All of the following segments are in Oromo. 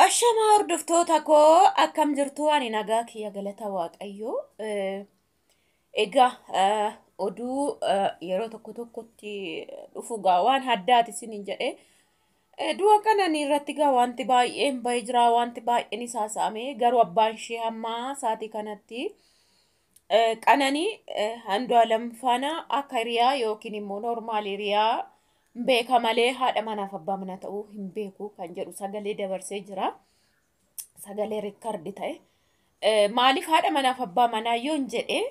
Ashama hordoftoota koo akkam jirtu ani nagaa kiyya galata waaqayyoo. Egaa oduu yeroo tokkotti dhufu gaa waan addaati isiniin jedhee du'a kananii irratti gaa wanti baay'een bahee jira, wanti baay'een isaa saamee garuu abbaan ishee hammaa saatii kanatti qananii Andualem faana akka hiriyaa yookiin immoo noormaal hiriyaa beeka malee haadha manaaf abbaa manaa ta'uu hin beeku kan jedhu sagalee dabarsee jira. Sagalee riikardi ta'e maaliif haadha manaaf abbaa manaa yoon jedhee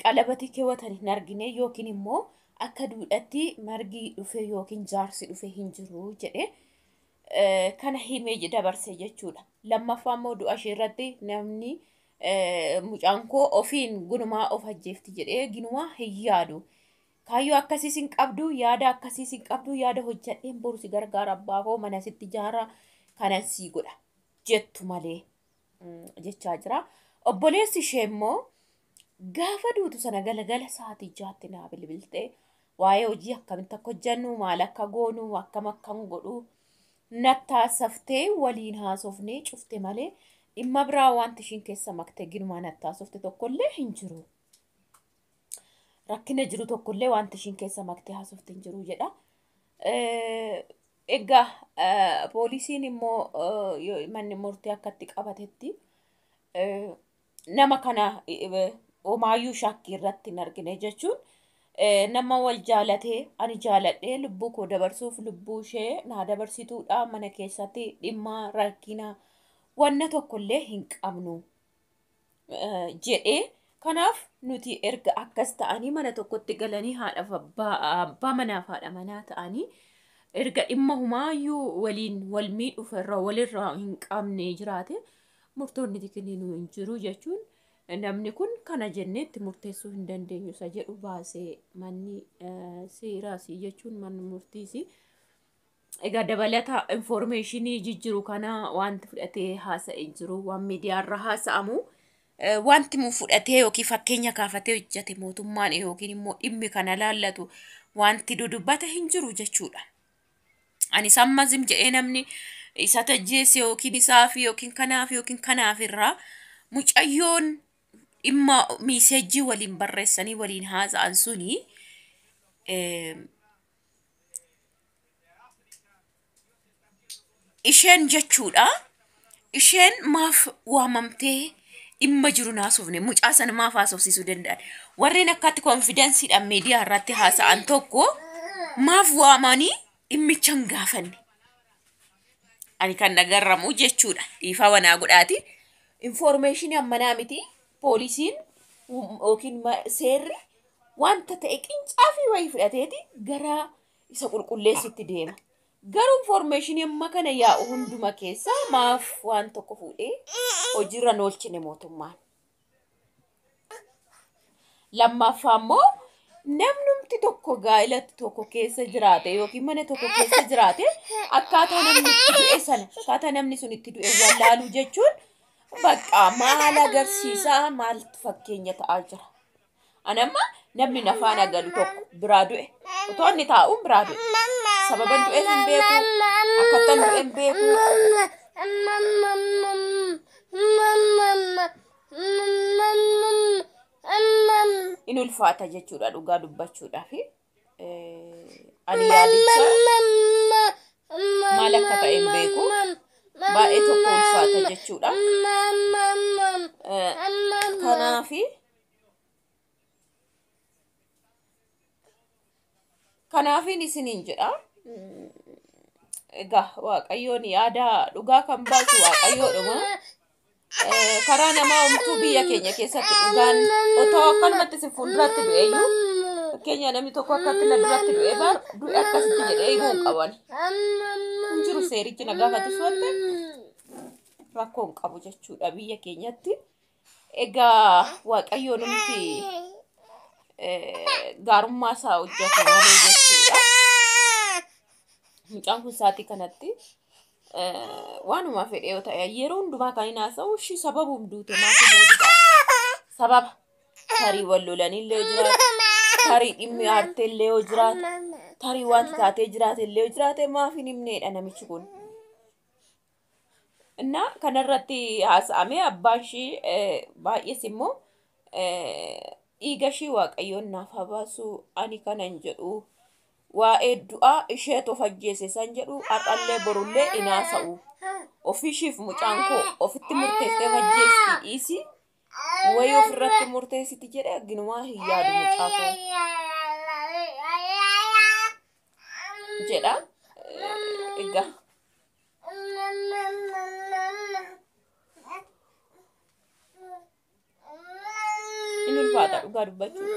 qalabatii keewwatan hin argine yookiin immoo akka duudhatti margi dhufe yookiin jaarsi dhufe hin jiru jedhee kana himee dabarsee jechuudha. Lammaffaa immoo du'a ishee irratti namni mucaan koo ofiin gunumaa of ajjeefti jedhee ginumaa hin yaadu. Kaayyoo akkasiis hin qabdu, yaada akkasiis hin qabdu, yaada hojjedheen boru si gargaara abbaa koo mana sitti ijaara kanan sii godha jettu malee jechaa jira. Obboleessi ishee immoo gaafa duutu sana galgala sa'aatii 6tti naa bilbiltee waa'ee hojii akkamitti akka hojjennu, maal akka goonu, akkam godhu nattaasaftee waliin haasofnee cufte malee dhimma biraa wanti ishiin keessa maktee ginumaa nattaasofte tokkollee hin jiru. Rakkina jiru tokkollee wanti ishiin keessa maktee haasofte hin jiru jedha. Egaa poolisiin immoo manni murtii akkatti qabatetti nama kana homaayyuu shakkii irratti hin argine jechuun nama wal jaalatee ani jaaladhee lubbuu koo dabarsuuf lubbuu ishee naa dabarsituudha mana keessatti dhimma rakkina wanna tokkollee hin qabnu jedhee kanaaf nuti erga akkas ta'anii mana tokkotti galanii haadhaaf abbaa manaaf haadha manaa ta'anii erga dhimma humaayyuu waliin wal miidhuuf irraa walirraa hin qabne jiraate murtoonni kenninuu hin jiru jechuun namni kun kana jenneetti murteessuu hin dandeenyu isa jedhu baasee manni seeraasii jechuun manni murtiisi. Egaa dabalata informationii jijjiru kana wanti fudhatee haasa'ee jiru waan miidiyaarra haasa'amu. Wanti mu fudhatee yookiin fakkeenya kaafatee hojjete mootummaan yookiin immoo dhimmi kana laallatu wanti dudubbata hin jiru jechuudha. Ani sammazim jedhee namni isa tajjeesse yookiin isaaf yookiin kanaaf irraa mucayyoon dhimma miiseejii waliin barreessanii waliin haasa'an suni isheen jechuudha. Isheen maaf waamamtee dhimma jiru naasofne mucaa sana maaf haasofsiisuu danda'an warreen akkatti konfidensiidhaan miidiyaa irratti haasa'an tokko maaf waamanii dhimmichan gaafanne ani kan nagarramu jechuudha. Dhiifaa wanaa godhaati informationii ammanaa miti poolisiin yookiin seerri wanta ta'e qincaa fi wayii fudhateeti gara isa qulqulleessitti deema. Garuu information amma kana yaa'u hunduma keessa maaf waan tokko fuudhee hojiirra oolchine mootummaan. Lammaffaa immoo namnumti tokko gaa'ilatti tokko keessa jiraate yookiin mana tokko keessa jiraate akkaataa namni itti du'e sana akkaataa namni sun itti du'e wallaaluu jechuun bakka maal agarsiisaa maal fakkeenya ta'aa jira. Anamma namni nafaan agalu tokko biraa du'e otoo inni taa'uun biraa du'e. Sababan du'e hin beeku akkatan du'e hin beeku in ulfaata jechuudha dhugaa dubbachuudhaaf ani yaadicha maal akka ta'e hin beeku baay'ee tokko ulfaata jechuudha. Kanaafin isiniin jedha. Egaa waaqayyoon yaada dhugaa kan baasu waaqayyoodhuma. Karaa namaa homtuu biyya keenya keessatti dhugaan otoo akkanumatti si fuulduratti du'eeyyuu fakkeenya namni tokko akkatti na duratti du'e du'e akkasitti jedhee himuu hin qaban. Hin jiru seerichi na gaafatus wante rakkoo hin qabu jechuudha biyya keenyatti. Egaa waaqayyoon humti gaarummaa isaa hojjetu malee jechuudha. Mucaan kun sa'aatii kanatti waanuma fedhee yoo ta'e yeroo hundumaa kan hin haasa'u ishii sababuun duute maatii moodudha. Sababa tarii wal lolanillee yoo jiraate tarii dhimmi aarteellee yoo jiraate tarii wanti taatee jiraate illee yoo jiraate maaf hin himneedha namichi kun. Inna kanarratti haasa'amee abbaan ishii baay'ees immoo dhiiga ishii waaqayyoon naaf haa baasu ani kanan jedhu waa'ee du'aa isheetu of ajjeese san jedhu har'allee borullee in haasa'u. Ofishiif mucaan koo ofitti murteessee of ajjeesti dhiisi wayii ofirratti murteessiti jedhe arginumaa hin yaadu mucaa koo jedha. Egaa in ulfaata dhugaa dubbachuu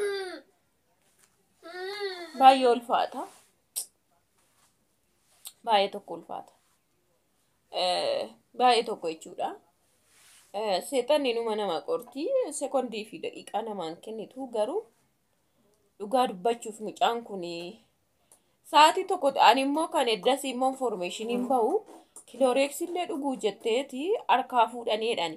baay'ee ulfaata, baay'ee tokko ulfaata, baay'ee tokko jechuudha. Seexanni numa nama qortii sekondii fi daqiiqaa namaan kennitu garuu dhugaa dubbachuuf mucaan kun sa'aatii tokko ta'an immoo kan eddas immoo informationiin bahu kilooreeksii illee dhuguu jetteeti harkaa fuudhaniidhaan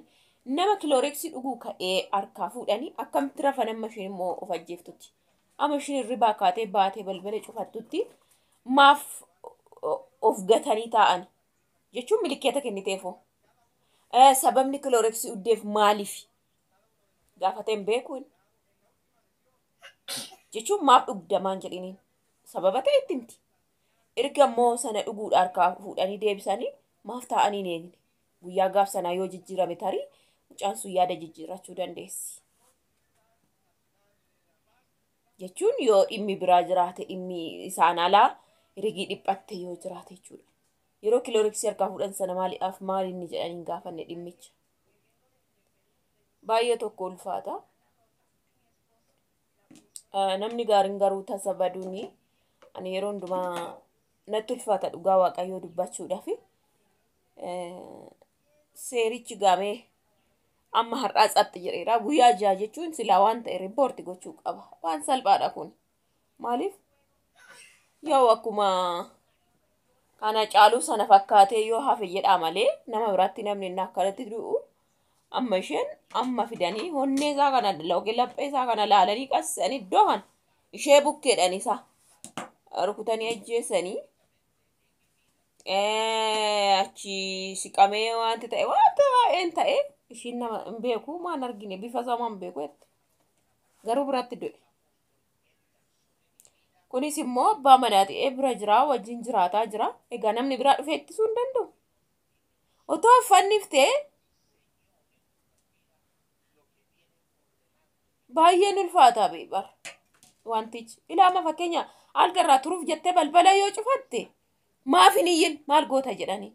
nama kilooreeksii dhuguu ka'ee harkaa fuudhanii akkamitti rafan amma isheen immoo of ajjeeftutti. Amma isheen hirribaa kaatee baatee balbala cufattutti maaf of gatanii taa'an jechuun milikeeta kenniteefoo. Sababni kilooreeksii uddeef maaliif gaafateen beekuun jechuun maaf dhugdamaan jedhiniin sababa ta'e itti miti. Erga immoo sana dhuguudha harkaa fuudhanii deebisanii maaf taa'anii hin eegne guyyaa gaaf sanaa yoo jijjiirame tarii mucaan sun yaada jijjiirrachuu dandeessi. Jechuun yoo dhimmi biraa jiraate dhimmi isaan alaa rigii dhiphatte yoo jiraate jechuudha. Yeroo kilooreeksii harkaa fuudhan sana maaliidhaaf maal inni jedhanii gaafanne dhimmicha. Baay'ee tokko ulfaata. Namni gaariin garuu tasa baduuni ani yeroo hundumaa natti ulfaata dhugaa waaqayyoo dubbachuudhaaf. Seerichi gaamee amma har'aa xaxxi jedheera guyyaa ja'a jechuun silaa waan ta'e riipoorti gochuu qaba. Waan salphaadha kun. Maaliif? Yoo akkuma kana caaluu sana fakkaatee yoo hafe jedhaa malee nama biraatti namni inni akkanatti du'u amma isheen amma fidanii honnee isaa kana looge laphee isaa kana laalanii qassanii iddoo kana ishee bukkeedhaan isaa rukutanii ajjeessanii achi siqamee wanti ta'e wanta baay'een ta'e ishiin nama hin beeku maan argine bifa isaa maan beeku jette garuu biraatti du'e. Kunis immoo abbaa manaa ta'ee bira jira wajjin jiraataa jira. Egaa namni biraa dhufee ittisuu hin danda'u. Otoo uffanniif ta'e baay'een ulfaataa beebar wantichi. Ilaama fakkeenya algarraa turuuf jettee balbala yoo cufatte maaf hin iyyin maal goota jedhanii.